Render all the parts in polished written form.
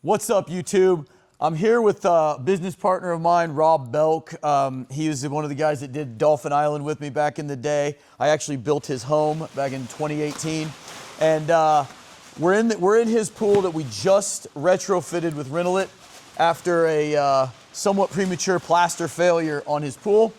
What's up, YouTube? I'm here with a business partner of mine, Rob Belk. He was one of the guys that did Dolphin Island with me back in the day. I actually built his home back in 2018. And we're in his pool that we just retrofitted with Renolit after a somewhat premature plaster failure on his pool.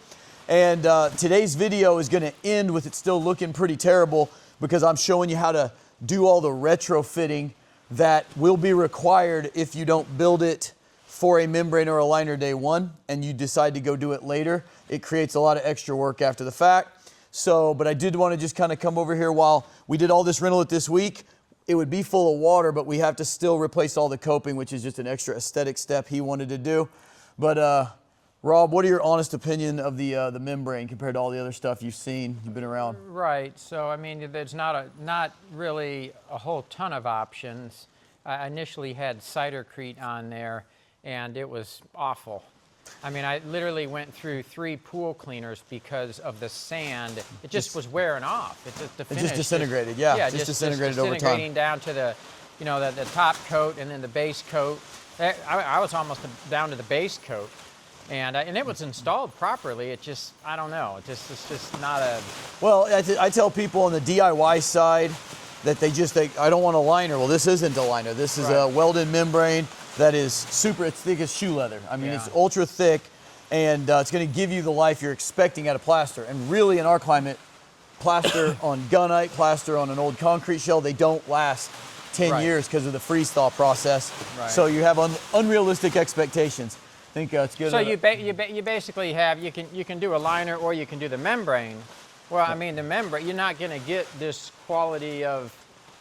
And today's video is gonna end with it still looking pretty terrible because I'm showing you how to do all the retrofitting that will be required if you don't build it for a membrane or a liner day one and you decide to go do it later. It creates a lot of extra work after the fact. So, but I did want to just kind of come over here while we did all this Renolit this week. It would be full of water, but we have to still replace all the coping, which is just an extra aesthetic step he wanted to do. But Rob, what are your honest opinion of the membrane compared to all the other stuff you've seen? You've been around. Right. So I mean, there's not really a whole ton of options. I initially had cidercrete on there, and it was awful. I mean, I literally went through 3 pool cleaners because of the sand. It just was wearing off. It just disintegrated. Yeah, just disintegrated over time. Disintegrating down to the, you know, the top coat and then the base coat. I was almost down to the base coat. And it was installed properly. It just, I don't know. It's just not a. Well, I tell people on the DIY side that I don't want a liner. Well, this isn't a liner. This is a welded membrane that is super. It's thick as shoe leather. I mean, it's ultra thick, and it's going to give you the life you're expecting out of plaster. And really, in our climate, plaster on gunite, plaster on an old concrete shell, they don't last 10 years because of the freeze thaw process. Right. So you have unrealistic expectations. I think it's good. So you basically have, you can do a liner or you can do the membrane. Well, I mean, the membrane, you're not going to get this quality of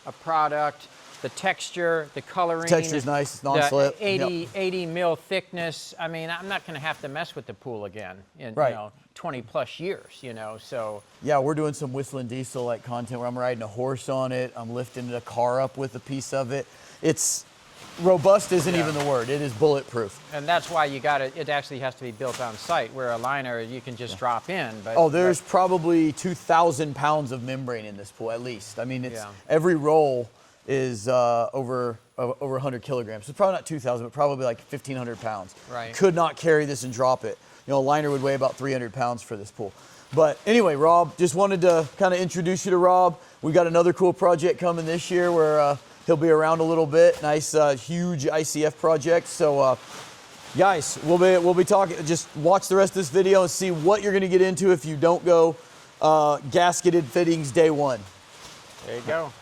a product, the texture, the coloring. The texture's nice, it's non-slip. 80 mil thickness. I mean, I'm not going to have to mess with the pool again in you know, 20 plus years, you know, so. Yeah, we're doing some Whistling Diesel like content where I'm riding a horse on it. I'm lifting the car up with a piece of it. It's robust isn't even the word. It is bulletproof. And that's why it actually has to be built on site, where a liner you can just drop in. But there's probably 2,000 pounds of membrane in this pool at least. I mean, every roll is over 100 kilograms. So probably not 2,000, but probably like 1,500 pounds. Right. Could not carry this and drop it. You know, a liner would weigh about 300 pounds for this pool. But anyway, Rob, just wanted to kind of introduce you to Rob. We got another cool project coming this year where he'll be around a little bit. Nice, huge ICF project. So, guys, we'll be talking. Just watch the rest of this video and see what you're going to get into if you don't go gasketed fittings day one. There you go.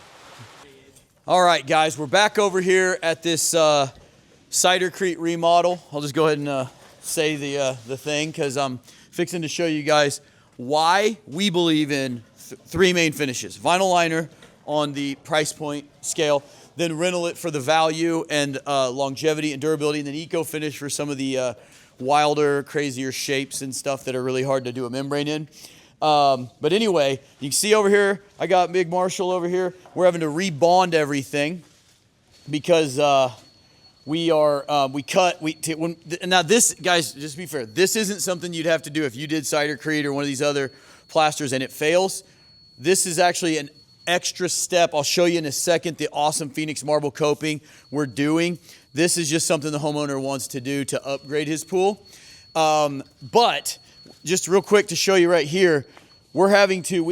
All right, guys, we're back over here at this cidercrete remodel. I'll just go ahead and say the thing because I'm fixing to show you guys why we believe in 3 main finishes: vinyl liner on the price point scale, then Renolit for the value and longevity and durability, and then Eco Finish for some of the wilder, crazier shapes and stuff that are really hard to do a membrane in. But anyway, you can see over here, I got Big Marshall over here. We're having to rebond everything because now this, guys, just to be fair, this isn't something you'd have to do if you did cidercrete or one of these other plasters and it fails. This is actually an extra step. I'll show you in a second the awesome Phoenix marble coping we're doing. This is just something the homeowner wants to do to upgrade his pool. But just real quick to show you right here, we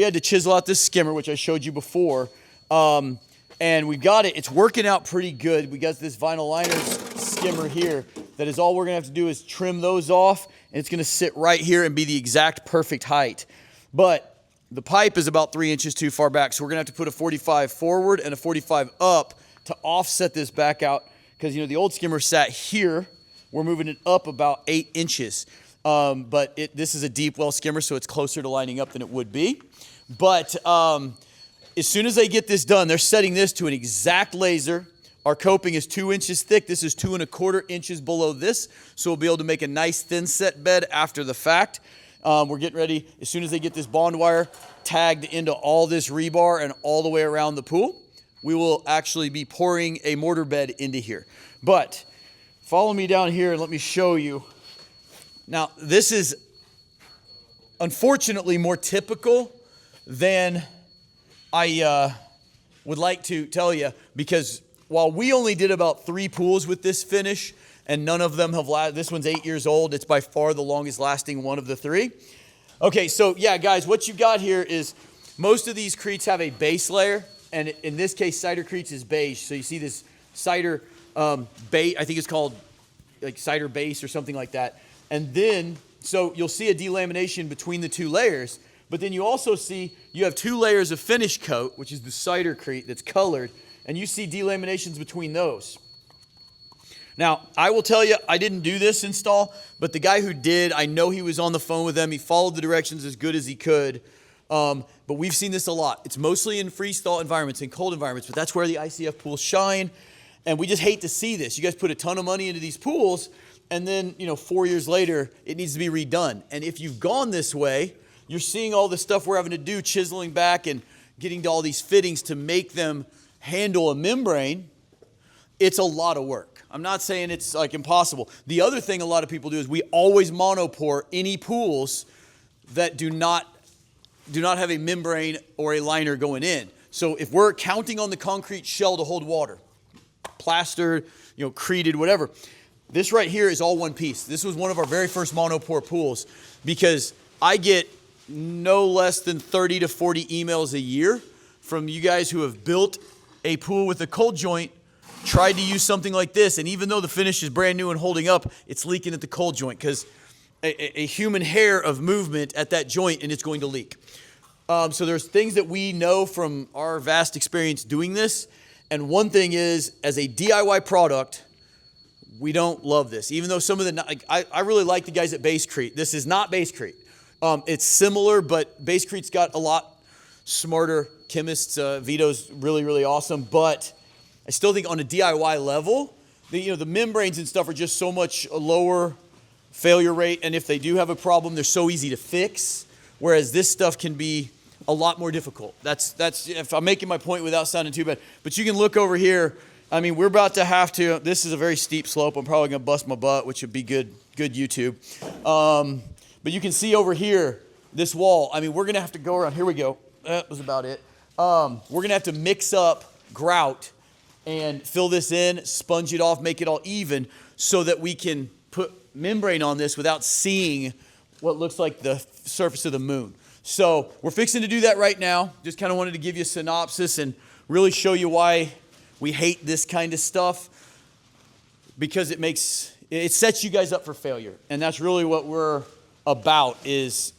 had to chisel out this skimmer, which I showed you before. And we got it. It's working out pretty good. We got this vinyl liner skimmer here that is all we're going to have to do is trim those off, and it's going to sit right here and be the exact perfect height. But the pipe is about 3 inches too far back, so we're gonna have to put a 45 forward and a 45 up to offset this back out, because you know the old skimmer sat here. We're moving it up about 8 inches, but this is a deep well skimmer, so it's closer to lining up than it would be. But as soon as they get this done, they're setting this to an exact laser. Our coping is 2 inches thick. This is 2 1/4 inches below this, so we'll be able to make a nice thin set bed after the fact. We're getting ready. As soon as they get this bond wire tagged into all this rebar and all the way around the pool, we will actually be pouring a mortar bed into here. But follow me down here and let me show you. Now, this is unfortunately more typical than I would like to tell you, because while we only did about 3 pools with this finish, and none of them have lasted, this one's 8 years old. It's by far the longest lasting one of the 3. Okay, so yeah, guys, what you've got here is most of these Cretes have a base layer, and in this case, cider Cretes is beige. So you see this cider base, I think it's called like cider base or something like that. And then, so you'll see a delamination between the 2 layers, but then you also see you have 2 layers of finish coat, which is the cider Crete that's colored, and you see delaminations between those. Now, I will tell you, I didn't do this install, but the guy who did, I know he was on the phone with them. He followed the directions as good as he could. But we've seen this a lot. It's mostly in freeze-thaw environments, in cold environments, but that's where the ICF pools shine. And we just hate to see this. You guys put a ton of money into these pools, and then, 4 years later, it needs to be redone. And if you've gone this way, you're seeing all the stuff we're having to do, chiseling back and getting to all these fittings to make them handle a membrane. It's a lot of work. I'm not saying it's like impossible. The other thing a lot of people do is we always monopore any pools that do not have a membrane or a liner going in. So if we're counting on the concrete shell to hold water, plastered, creted, whatever, this right here is all one piece. This was one of our very first monopore pools because I get no less than 30 to 40 emails a year from you guys who have built a pool with a cold joint, tried to use something like this, and even though the finish is brand new and holding up, it's leaking at the cold joint because a human hair of movement at that joint and it's going to leak. So there's things that we know from our vast experience doing this, and one thing is, as a DIY product, we don't love this. Even though some of the, I really like the guys at Base Crete. This is not Base Crete. It's similar, but Base Crete's got a lot smarter chemists. Vito's really, really awesome, but I still think on a DIY level, the membranes and stuff are just so much lower failure rate, and if they do have a problem, they're so easy to fix, whereas this stuff can be a lot more difficult. That's if I'm making my point without sounding too bad. But you can look over here. I mean, we're about to have to, this is a very steep slope. I'm probably going to bust my butt, which would be good YouTube. But you can see over here, this wall, I mean, we're going to have to go around. Here we go. That was about it. We're going to have to mix up grout and fill this in, sponge it off, make it all even so that we can put membrane on this without seeing what looks like the surface of the moon. So we're fixing to do that right now. Just kind of wanted to give you a synopsis and really show you why we hate this kind of stuff, because it sets you guys up for failure. And that's really what we're about, is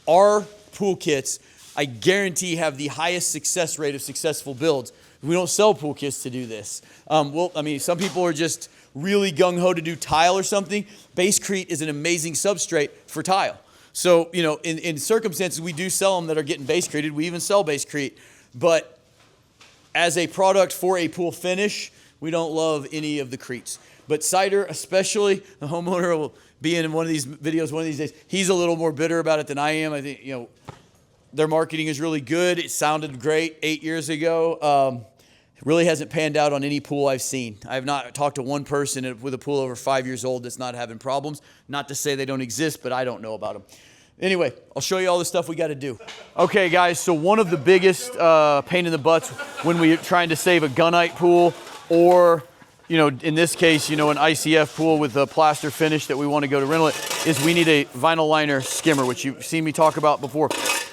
our pool kits, I guarantee, have the highest success rate of successful builds. We don't sell pool kits to do this. Some people are just really gung-ho to do tile or something. Base Crete is an amazing substrate for tile. So, in circumstances, we do sell them that are getting base created. We even sell Base Crete. But as a product for a pool finish, we don't love any of the Cretes. But cider, especially, the homeowner will be in one of these videos one of these days. He's a little more bitter about it than I am. I think, their marketing is really good. It sounded great 8 years ago. It really hasn't panned out on any pool I've seen. I have not talked to one person with a pool over 5 years old that's not having problems. Not to say they don't exist, but I don't know about them. Anyway, I'll show you all the stuff we got to do. Okay, guys, so one of the biggest pain in the butts when we're trying to save a gunite pool, or, in this case, an ICF pool with a plaster finish that we want to go to Renolit, is we need a vinyl liner skimmer, which you've seen me talk about before.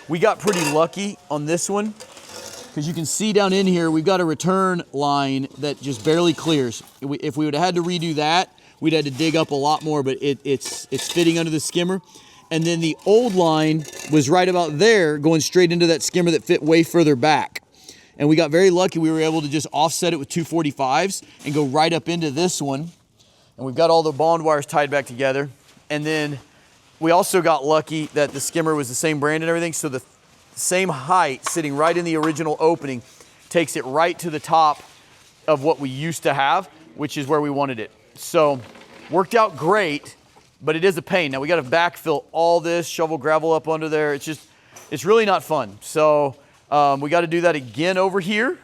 We got pretty lucky on this one, because you can see down in here, we've got a return line that just barely clears. If we would have had to redo that, we'd had to dig up a lot more, but it's fitting under the skimmer. And then the old line was right about there, going straight into that skimmer that fit way further back. And we got very lucky. We were able to just offset it with 245s and go right up into this one. And we've got all the bond wires tied back together. And then we also got lucky that the skimmer was the same brand and everything, so the same height sitting right in the original opening takes it right to the top of what we used to have, which is where we wanted it. So worked out great, but it is a pain. Now we got to backfill all this, shovel gravel up under there. It's really not fun. So we got to do that again over here.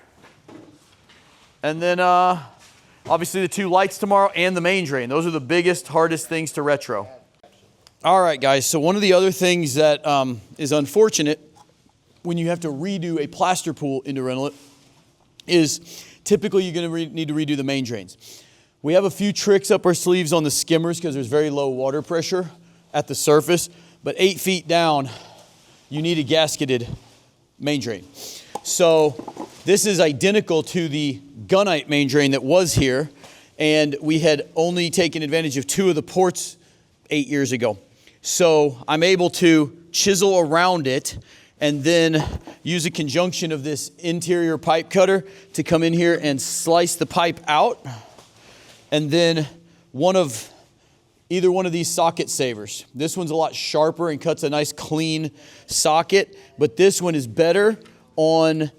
And then obviously the 2 lights tomorrow and the main drain. Those are the biggest, hardest things to retro. All right, guys. So one of the other things that is unfortunate when you have to redo a plaster pool into Renolit is typically you're going to need to redo the main drains. We have a few tricks up our sleeves on the skimmers because there's very low water pressure at the surface, but 8 feet down, you need a gasketed main drain. So this is identical to the gunite main drain that was here, and we had only taken advantage of 2 of the ports 8 years ago. So I'm able to chisel around it and then use a conjunction of this interior pipe cutter to come in here and slice the pipe out. And then either one of these socket savers. This one's a lot sharper and cuts a nice clean socket, but this one is better on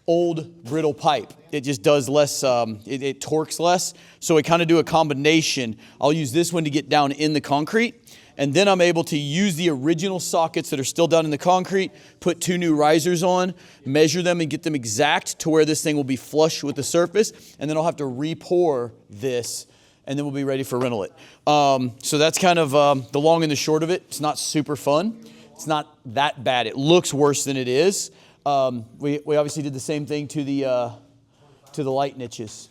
old brittle pipe. It just does less, it torques less. So I kind of do a combination. I'll use this one to get down in the concrete, and then I'm able to use the original sockets that are still down in the concrete, put 2 new risers on, measure them and get them exact to where this thing will be flush with the surface, and then I'll have to re-pour this, and then we'll be ready for Renolit. So that's kind of the long and the short of it. It's not super fun. It's not that bad. It looks worse than it is. We obviously did the same thing to the light niches.